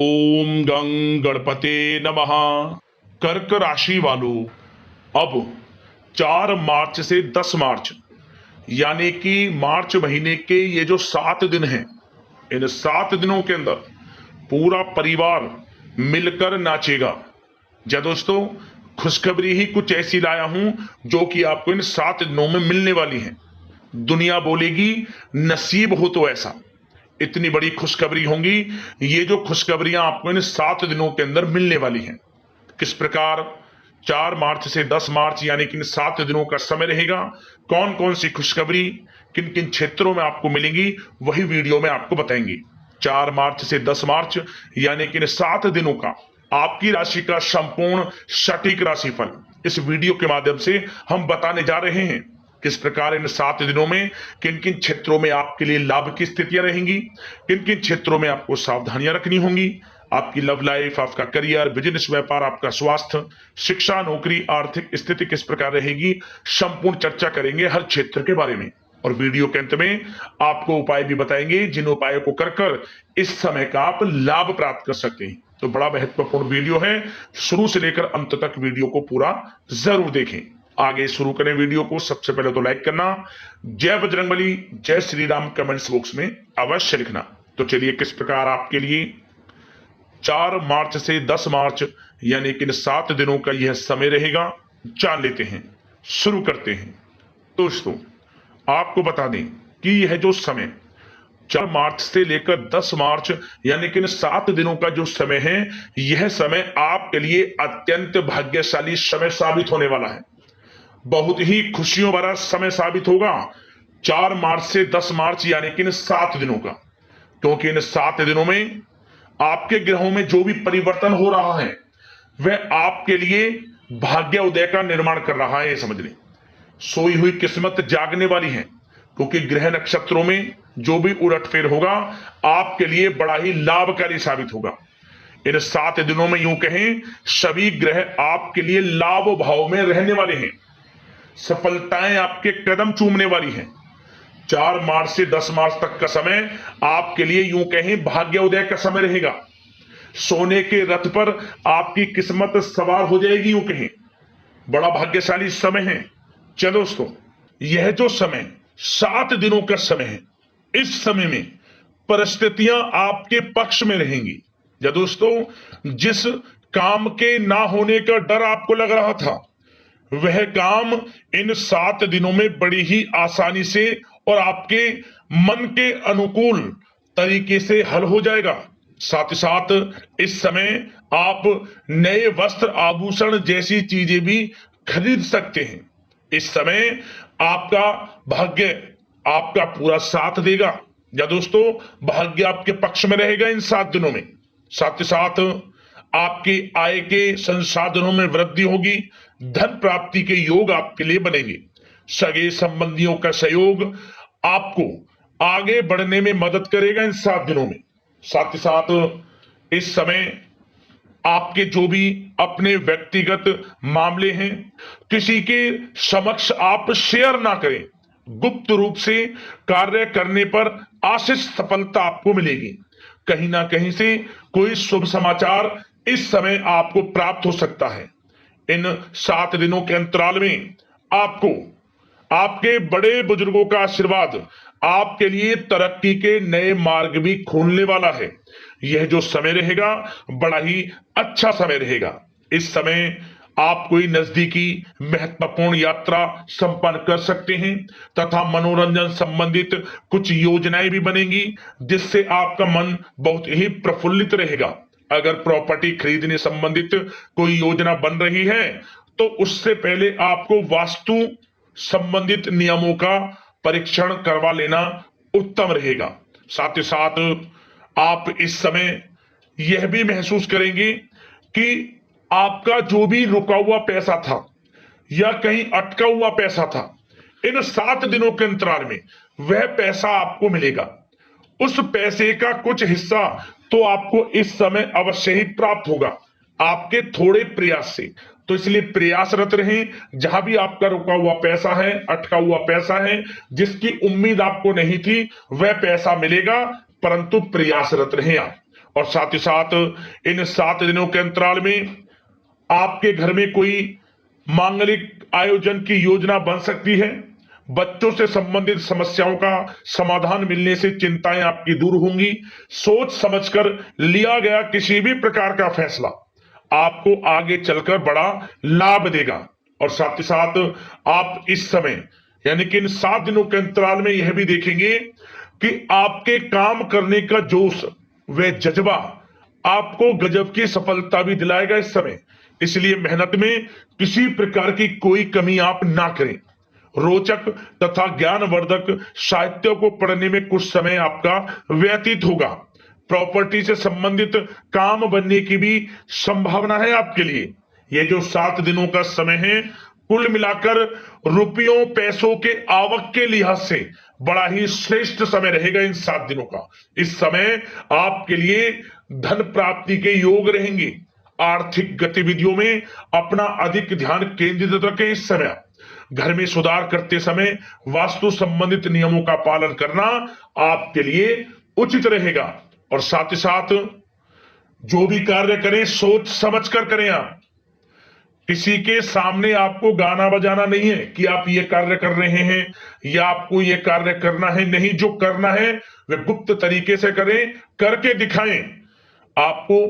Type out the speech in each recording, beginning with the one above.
ओम गं गणपते नमः। कर्क राशि वालों, अब 4 मार्च से 10 मार्च यानी कि मार्च महीने के ये जो 7 दिन हैं, इन 7 दिनों के अंदर पूरा परिवार मिलकर नाचेगा। जा दोस्तों, खुशखबरी ही कुछ ऐसी लाया हूं जो कि आपको इन 7 दिनों में मिलने वाली है। दुनिया बोलेगी नसीब हो तो ऐसा। इतनी बड़ी खुशखबरी होंगी। ये जो खुशखबरियां आपको इन 7 दिनों के अंदर मिलने वाली हैं, किस प्रकार 4 मार्च से 10 मार्च यानी कि इन 7 दिनों का समय रहेगा, कौन कौन सी खुशखबरी किन किन क्षेत्रों में आपको मिलेंगी, वही वीडियो में आपको बताएंगे। 4 मार्च से 10 मार्च यानी कि इन 7 दिनों का आपकी राशि का संपूर्ण सटीक राशिफल इस वीडियो के माध्यम से हम बताने जा रहे हैं। किस प्रकार इन 7 दिनों में किन किन क्षेत्रों में आपके लिए लाभ की स्थितियां रहेंगी, किन किन क्षेत्रों में आपको सावधानियां रखनी होंगी, आपकी लव लाइफ, आपका करियर, बिजनेस, व्यापार, आपका स्वास्थ्य, शिक्षा, नौकरी, आर्थिक स्थिति किस प्रकार रहेगी, संपूर्ण चर्चा करेंगे हर क्षेत्र के बारे में। और वीडियो के अंत में आपको उपाय भी बताएंगे जिन उपायों को कर इस समय का आप लाभ प्राप्त कर सकते हैं। तो बड़ा महत्वपूर्ण वीडियो है, शुरू से लेकर अंत तक वीडियो को पूरा जरूर देखें। आगे शुरू करें वीडियो को, सबसे पहले तो लाइक करना, जय बजरंगबली, जय श्री राम कमेंट्स बॉक्स में अवश्य लिखना। तो चलिए, किस प्रकार आपके लिए 4 मार्च से 10 मार्च यानी कि 7 दिनों का यह समय रहेगा, जान लेते हैं, शुरू करते हैं। दोस्तों, आपको बता दें कि यह जो समय 4 मार्च से लेकर 10 मार्च यानी कि 7 दिनों का जो समय है, यह समय आपके लिए अत्यंत भाग्यशाली समय साबित होने वाला है। बहुत ही खुशियों भरा समय साबित होगा 4 मार्च से 10 मार्च यानी कि इन 7 दिनों का, क्योंकि इन 7 दिनों में आपके ग्रहों में जो भी परिवर्तन हो रहा है वह आपके लिए भाग्य उदय का निर्माण कर रहा है। समझ लें, सोई हुई किस्मत जागने वाली है, क्योंकि ग्रह नक्षत्रों में जो भी उलटफेर होगा आपके लिए बड़ा ही लाभकारी साबित होगा। इन 7 दिनों में यूं कहें, सभी ग्रह आपके लिए लाभ भाव में रहने वाले हैं। सफलताएं आपके कदम चूमने वाली हैं। 4 मार्च से 10 मार्च तक का समय आपके लिए यूं कहें भाग्य उदय का समय रहेगा। सोने के रथ पर आपकी किस्मत सवार हो जाएगी, यूं कहें बड़ा भाग्यशाली समय है। चलो दोस्तों, यह जो समय 7 दिनों का समय है, इस समय में परिस्थितियां आपके पक्ष में रहेंगी। या दोस्तों, जिस काम के ना होने का डर आपको लग रहा था, वह काम इन 7 दिनों में बड़ी ही आसानी से और आपके मन के अनुकूल तरीके से हल हो जाएगा। साथ ही साथ इस समय आप नए वस्त्र, आभूषण जैसी चीजें भी खरीद सकते हैं। इस समय आपका भाग्य आपका पूरा साथ देगा। या दोस्तों, भाग्य आपके पक्ष में रहेगा इन 7 दिनों में। साथ ही साथ आपकी आय के संसाधनों में वृद्धि होगी, धन प्राप्ति के योग आपके लिए बनेंगे। सगे संबंधियों का सहयोग आपको आगे बढ़ने में मदद करेगा इन 7 दिनों में। साथ ही साथ इस समय आपके जो भी अपने व्यक्तिगत मामले हैं, किसी के समक्ष आप शेयर ना करें। गुप्त रूप से कार्य करने पर आशीष सफलता आपको मिलेगी। कहीं ना कहीं से कोई शुभ समाचार इस समय आपको प्राप्त हो सकता है। इन 7 दिनों के अंतराल में आपको आपके बड़े बुजुर्गों का आशीर्वाद आपके लिए तरक्की के नए मार्ग भी खोलने वाला है। यह जो समय रहेगा बड़ा ही अच्छा समय रहेगा। इस समय आप कोई नजदीकी महत्वपूर्ण यात्रा संपन्न कर सकते हैं तथा मनोरंजन संबंधित कुछ योजनाएं भी बनेंगी, जिससे आपका मन बहुत ही प्रफुल्लित रहेगा। अगर प्रॉपर्टी खरीदने संबंधित कोई योजना बन रही है तो उससे पहले आपको वास्तु संबंधित नियमों का परीक्षण करवा लेना उत्तम रहेगा। साथ ही साथ आप इस समय यह भी महसूस करेंगे कि आपका जो भी रुका हुआ पैसा था या कहीं अटका हुआ पैसा था, इन 7 दिनों के अंतराल में वह पैसा आपको मिलेगा। उस पैसे का कुछ हिस्सा तो आपको इस समय अवश्य ही प्राप्त होगा, आपके थोड़े प्रयास से। तो इसलिए प्रयासरत रहें। जहां भी आपका रुका हुआ पैसा है, अटका हुआ पैसा है, जिसकी उम्मीद आपको नहीं थी, वह पैसा मिलेगा, परंतु प्रयासरत रहें आप। और साथ ही साथ इन 7 दिनों के अंतराल में आपके घर में कोई मांगलिक आयोजन की योजना बन सकती है। बच्चों से संबंधित समस्याओं का समाधान मिलने से चिंताएं आपकी दूर होंगी। सोच समझकर लिया गया किसी भी प्रकार का फैसला आपको आगे चलकर बड़ा लाभ देगा। और साथ ही साथ आप इस समय यानी कि इन 7 दिनों के अंतराल में यह भी देखेंगे कि आपके काम करने का जोश व जज्बा आपको गजब की सफलता भी दिलाएगा इस समय। इसलिए मेहनत में किसी प्रकार की कोई कमी आप ना करें। रोचक तथा ज्ञानवर्धक साहित्य को पढ़ने में कुछ समय आपका व्यतीत होगा। प्रॉपर्टी से संबंधित काम बनने की भी संभावना है आपके लिए। ये जो 7 दिनों का समय है, कुल मिलाकर रुपयों पैसों के आवक के लिहाज से बड़ा ही श्रेष्ठ समय रहेगा इन 7 दिनों का। इस समय आपके लिए धन प्राप्ति के योग रहेंगे। आर्थिक गतिविधियों में अपना अधिक ध्यान केंद्रित रखें। इस समय घर में सुधार करते समय वास्तु संबंधित नियमों का पालन करना आपके लिए उचित रहेगा। और साथ ही साथ जो भी कार्य करें सोच समझ कर करें। आप किसी के सामने आपको गाना बजाना नहीं है कि आप ये कार्य कर रहे हैं या आपको ये कार्य करना है। नहीं, जो करना है वह गुप्त तरीके से करें, करके दिखाएं। आपको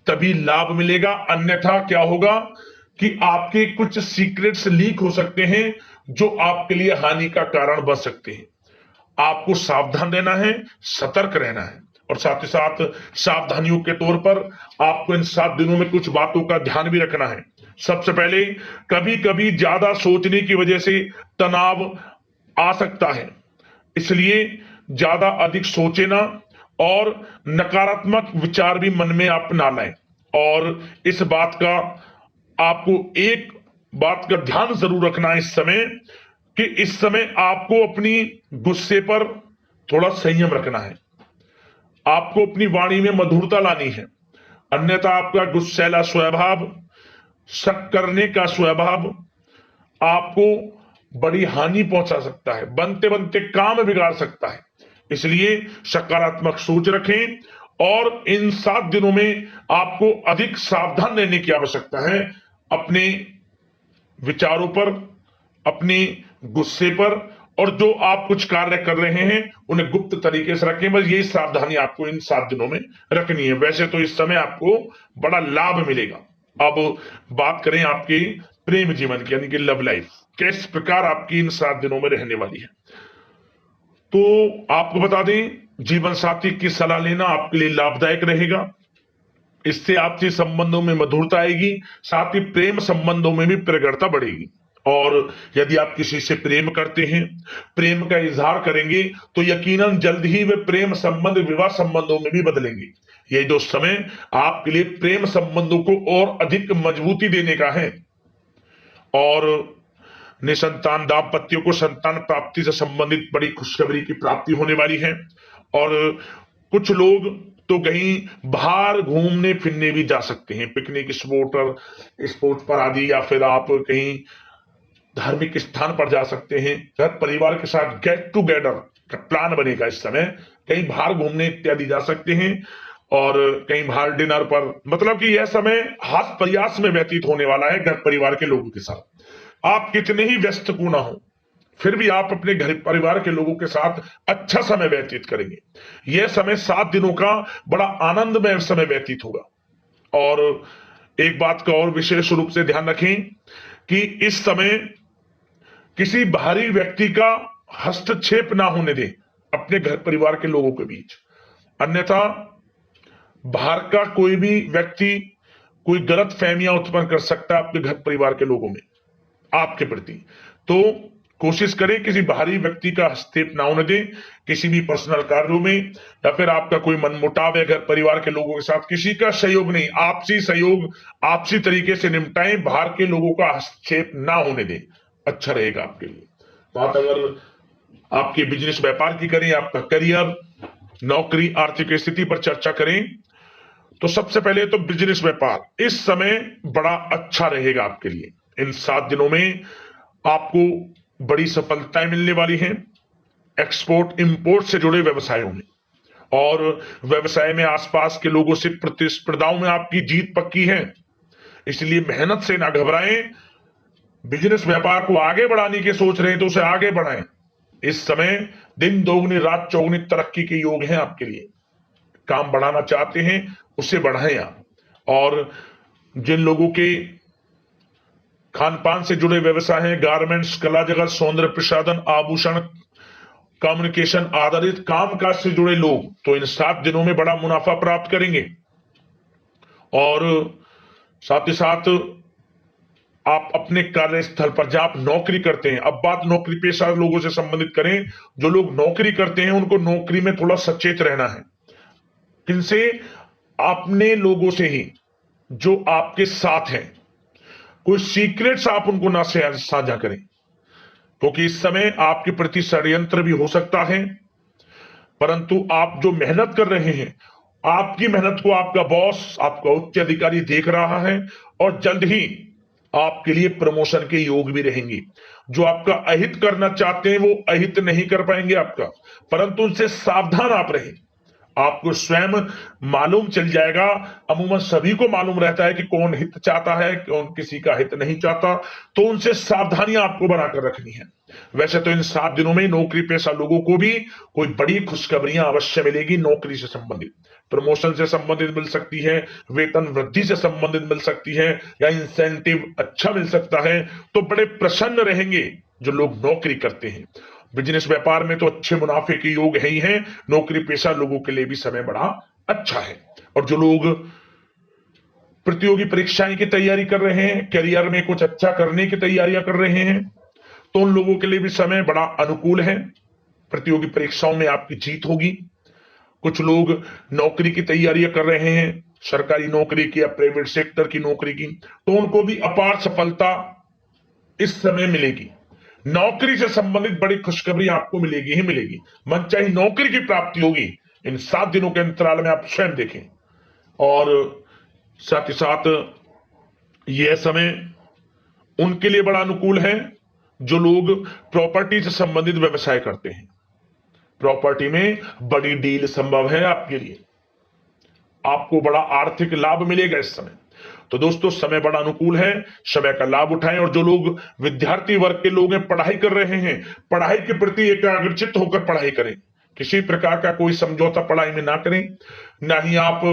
तभी लाभ मिलेगा, अन्यथा क्या होगा कि आपके कुछ सीक्रेट्स लीक हो सकते हैं जो आपके लिए हानि का कारण बन सकते हैं। आपको सावधान रहना है, सतर्क रहना है। और साथ ही साथ सावधानियों के तौर पर आपको इन 7 दिनों में कुछ बातों का ध्यान भी रखना है। सबसे पहले, कभी कभी ज्यादा सोचने की वजह से तनाव आ सकता है, इसलिए ज्यादा अधिक सोचे ना और नकारात्मक विचार भी मन में आप ना लाएं। और इस बात का आपको एक बात का ध्यान जरूर रखना है इस समय कि इस समय आपको अपनी गुस्से पर थोड़ा संयम रखना है। आपको अपनी वाणी में मधुरता लानी है, अन्यथा आपका गुस्सैला स्वभाव, शक करने का स्वभाव आपको बड़ी हानि पहुंचा सकता है, बनते बनते काम बिगाड़ सकता है। इसलिए सकारात्मक सोच रखें और इन 7 दिनों में आपको अधिक सावधान रहने की आवश्यकता है। अपने विचारों पर, अपने गुस्से पर, और जो आप कुछ कार्य कर रहे हैं उन्हें गुप्त तरीके से रखें। बस यही सावधानी आपको इन 7 दिनों में रखनी है। वैसे तो इस समय आपको बड़ा लाभ मिलेगा। अब बात करें आपके प्रेम जीवन की, यानी कि लव लाइफ किस प्रकार आपकी इन 7 दिनों में रहने वाली है। तो आपको बता दें, जीवन साथी की सलाह लेना आपके लिए लाभदायक रहेगा। इससे आपसी संबंधों में मधुरता आएगी, साथ ही प्रेम संबंधों में भी प्रगाढ़ता बढ़ेगी। और यदि आप किसी से प्रेम करते हैं, प्रेम का इजहार करेंगे, तो यकीनन जल्द ही वे प्रेम संबंध विवाह संबंधों में भी बदलेंगे। ये जो समय आपके लिए प्रेम संबंधों को और अधिक मजबूती देने का है। और निसंतान दाम्पत्यों को संतान प्राप्ति से संबंधित बड़ी खुशखबरी की प्राप्ति होने वाली है। और कुछ लोग तो कहीं बाहर घूमने फिरने भी जा सकते हैं, पिकनिक स्पॉट पर आदि, या फिर आप कहीं धार्मिक स्थान पर जा सकते हैं। घर परिवार के साथ गेट टुगेदर का प्लान बनेगा इस समय। कहीं बाहर घूमने इत्यादि जा सकते हैं और कहीं बाहर डिनर पर, मतलब कि यह समय हास प्रयास में व्यतीत होने वाला है घर परिवार के लोगों के साथ। आप कितने ही व्यस्त क्यों ना हो, फिर भी आप अपने घर परिवार के लोगों के साथ अच्छा समय व्यतीत करेंगे। यह समय 7 दिनों का बड़ा आनंदमय समय व्यतीत होगा। और एक बात का और विशेष रूप से ध्यान रखें कि इस समय किसी बाहरी व्यक्ति का हस्तक्षेप ना होने दें अपने घर परिवार के लोगों के बीच, अन्यथा बाहर का कोई भी व्यक्ति कोई गलत फहमियां उत्पन्न कर सकता है आपके घर परिवार के लोगों में आपके प्रति। तो कोशिश करें किसी बाहरी व्यक्ति का हस्तक्षेप ना होने दें किसी भी पर्सनल कार्यों में, या फिर आपका कोई मनमुटाव है घर परिवार के लोगों के साथ, किसी का सहयोग नहीं, आपसी सहयोग आपसी तरीके से निपटाएं, बाहर के लोगों का हस्तक्षेप ना होने दें, अच्छा रहेगा आपके लिए। बात अगर आपके बिजनेस व्यापार की करें, आपका करियर, नौकरी, आर्थिक स्थिति पर चर्चा करें, तो सबसे पहले तो बिजनेस व्यापार इस समय बड़ा अच्छा रहेगा आपके लिए। इन 7 दिनों में आपको बड़ी सफलताएं मिलने वाली हैं एक्सपोर्ट इंपोर्ट से जुड़े व्यवसायों में। और व्यवसाय में आसपास के लोगों से प्रतिस्पर्धाओं में आपकी जीत पक्की है, इसलिए मेहनत से ना घबराएं। बिजनेस व्यापार को आगे बढ़ाने की सोच रहे हैं तो उसे आगे बढ़ाएं। इस समय दिन दोगुनी रात चौगुनी तरक्की के योग हैं आपके लिए। काम बढ़ाना चाहते हैं उसे बढ़ाएं आप। और जिन लोगों के खान पान से जुड़े व्यवसाय हैं, गारमेंट्स, कला जगत, सौंदर्य प्रसाधन, आभूषण, कम्युनिकेशन आधारित कामकाज से जुड़े लोग तो इन 7 दिनों में बड़ा मुनाफा प्राप्त करेंगे। और साथ ही साथ आप अपने कार्यस्थल पर जहां आप नौकरी करते हैं, अब बात नौकरी पेशा लोगों से संबंधित करें, जो लोग नौकरी करते हैं उनको नौकरी में थोड़ा सचेत रहना है। किनसे? अपने लोगों से ही जो आपके साथ हैं। कोई सीक्रेट्स आप उनको ना साझा करें, क्योंकि इस समय आपके प्रति षड्यंत्र भी हो सकता है। परंतु आप जो मेहनत कर रहे हैं, आपकी मेहनत को आपका बॉस, आपका उच्च अधिकारी देख रहा है और जल्द ही आपके लिए प्रमोशन के योग भी रहेंगे। जो आपका अहित करना चाहते हैं वो अहित नहीं कर पाएंगे आपका, परंतु उनसे सावधान आप रहें। आपको स्वयं मालूम चल जाएगा। अमूमन सभी को मालूम रहता है कि कौन हित चाहता है, कौन किसी का हित नहीं चाहता, तो उनसे सावधानियां आपको बनाकर रखनी है। वैसे तो इन 7 दिनों में नौकरी पेशा लोगों को भी कोई बड़ी खुशखबरियां अवश्य मिलेगी। नौकरी से संबंधित, प्रमोशन से संबंधित मिल सकती है, वेतन वृद्धि से संबंधित मिल सकती है, या इंसेंटिव अच्छा मिल सकता है। तो बड़े प्रसन्न रहेंगे जो लोग नौकरी करते हैं। बिजनेस व्यापार में तो अच्छे मुनाफे के योग है ही हैं। नौकरी पेशा लोगों के लिए भी समय बड़ा अच्छा है। और जो लोग प्रतियोगी परीक्षाएं की तैयारी कर रहे हैं, करियर में कुछ अच्छा करने की तैयारियां कर रहे हैं, तो उन लोगों के लिए भी समय बड़ा अनुकूल है। प्रतियोगी परीक्षाओं में आपकी जीत होगी। कुछ लोग नौकरी की तैयारियां कर रहे हैं, सरकारी नौकरी की या प्राइवेट सेक्टर की नौकरी की, तो उनको भी अपार सफलता इस समय मिलेगी। नौकरी से संबंधित बड़ी खुशखबरी आपको मिलेगी ही मिलेगी। मनचाही नौकरी की प्राप्ति होगी इन 7 दिनों के अंतराल में, आप स्वयं देखें। और साथ ही साथ यह समय उनके लिए बड़ा अनुकूल है जो लोग प्रॉपर्टी से संबंधित व्यवसाय करते हैं। प्रॉपर्टी में बड़ी डील संभव है आपके लिए, आपको बड़ा आर्थिक लाभ मिलेगा इस समय। तो दोस्तों समय बड़ा अनुकूल है, समय का लाभ उठाएं। और जो लोग विद्यार्थी वर्ग के लोग हैं, पढ़ाई कर रहे हैं, पढ़ाई के प्रति एकाग्रचित्त होकर पढ़ाई करें। किसी प्रकार का कोई समझौता पढ़ाई में ना करें, ना ही आप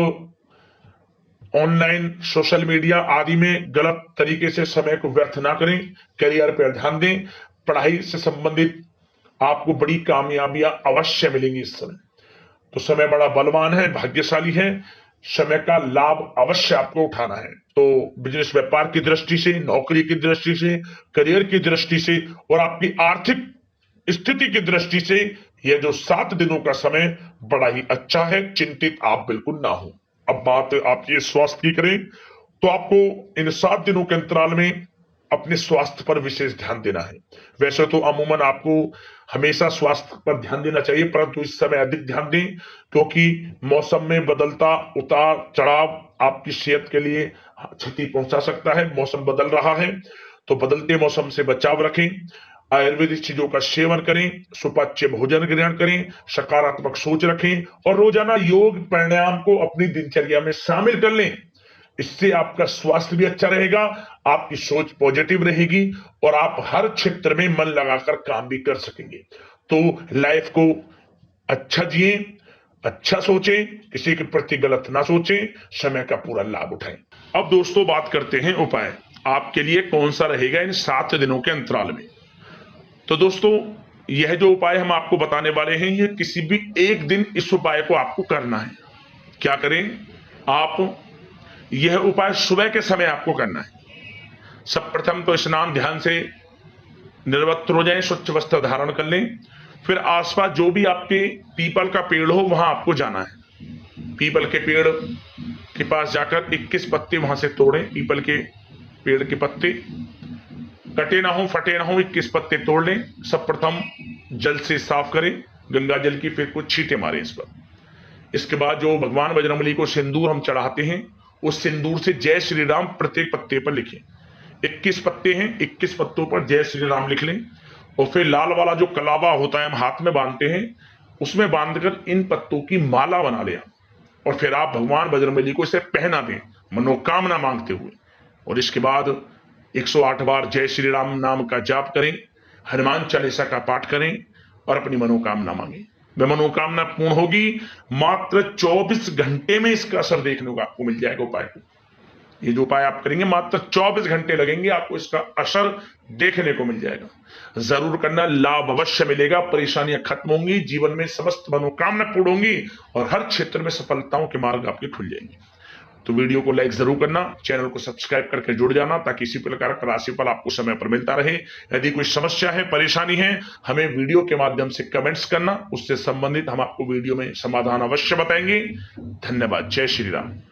ऑनलाइन सोशल मीडिया आदि में गलत तरीके से समय को व्यर्थ ना करें। करियर पर ध्यान दें। पढ़ाई से संबंधित आपको बड़ी कामयाबियां अवश्य मिलेंगी इस समय। तो समय बड़ा बलवान है, भाग्यशाली है। समय का लाभ अवश्य आपको उठाना है। तो बिजनेस व्यापार की दृष्टि से, नौकरी की दृष्टि से, करियर की दृष्टि से और आपकी आर्थिक स्थिति की दृष्टि से यह जो 7 दिनों का समय बड़ा ही अच्छा है। चिंतित आप बिल्कुल ना हो। अब बात आपके स्वास्थ्य की करें तो आपको इन 7 दिनों के अंतराल में अपने स्वास्थ्य पर विशेष ध्यान देना है। वैसे तो अमूमन आपको हमेशा स्वास्थ्य पर ध्यान देना चाहिए, परंतु इस समय अधिक ध्यान दें, क्योंकि मौसम में बदलता उतार चढ़ाव आपकी सेहत के लिए क्षति पहुंचा सकता है। मौसम बदल रहा है तो बदलते मौसम से बचाव रखें। आयुर्वेदिक चीजों का सेवन करें, सुपाच्य भोजन ग्रहण करें, सकारात्मक सोच रखें और रोजाना योग प्राणायाम को अपनी दिनचर्या में शामिल कर लें। इससे आपका स्वास्थ्य भी अच्छा रहेगा, आपकी सोच पॉजिटिव रहेगी और आप हर क्षेत्र में मन लगाकर काम भी कर सकेंगे। तो लाइफ को अच्छा जिए, अच्छा सोचें, किसी के प्रति गलत ना सोचें, समय का पूरा लाभ उठाएं। अब दोस्तों बात करते हैं उपाय आपके लिए कौन सा रहेगा इन 7 दिनों के अंतराल में। तो दोस्तों यह जो उपाय हम आपको बताने वाले हैं, यह किसी भी एक दिन इस उपाय को आपको करना है। क्या करें आप? यह उपाय सुबह के समय आपको करना है। सब प्रथम तो स्नान ध्यान से निर्वस्त्र हो जाएं, स्वच्छ वस्त्र धारण कर लें। फिर आसपास जो भी आपके पीपल का पेड़ हो वहां आपको जाना है। पीपल के पेड़ के पास जाकर 21 पत्ते वहां से तोड़ें। पीपल के पेड़ के पत्ते कटे ना हो, फटे ना हो, 21 पत्ते तोड़ लें। सब प्रथम जल से साफ करें, गंगा जल की, फिर कुछ छींटे मारें इस पर। इसके बाद जो भगवान बजरंगबली को सिंदूर हम चढ़ाते हैं, उस सिंदूर से जय श्री राम प्रत्येक पत्ते पर लिखें। 21 पत्ते हैं, 21 पत्तों पर जय श्री राम लिख लें। और फिर लाल वाला जो कलावा होता है हम हाथ में बांधते हैं, उसमें बांधकर इन पत्तों की माला बना लिया और फिर आप भगवान बजरंगबली को इसे पहना दें मनोकामना मांगते हुए। और इसके बाद 108 बार जय श्री राम नाम का जाप करें, हनुमान चालीसा का पाठ करें और अपनी मनोकामना मांगें। वह मनोकामना पूर्ण होगी। मात्र 24 घंटे में इसका असर देखने को आपको मिल जाएगा। उपाय को, ये जो उपाय आप करेंगे मात्र 24 घंटे लगेंगे, आपको इसका असर देखने को मिल जाएगा। जरूर करना, लाभ अवश्य मिलेगा, परेशानियां खत्म होंगी, जीवन में समस्त मनोकामना पूर्ण होंगी और हर क्षेत्र में सफलताओं के मार्ग आपके खुल जाएंगे। तो वीडियो को लाइक जरूर करना, चैनल को सब्सक्राइब करके जुड़ जाना ताकि इसी प्रकार का राशिफल आपको समय पर मिलता रहे। यदि कोई समस्या है, परेशानी है, हमें वीडियो के माध्यम से कमेंट्स करना, उससे संबंधित हम आपको वीडियो में समाधान अवश्य बताएंगे। धन्यवाद। जय श्री राम।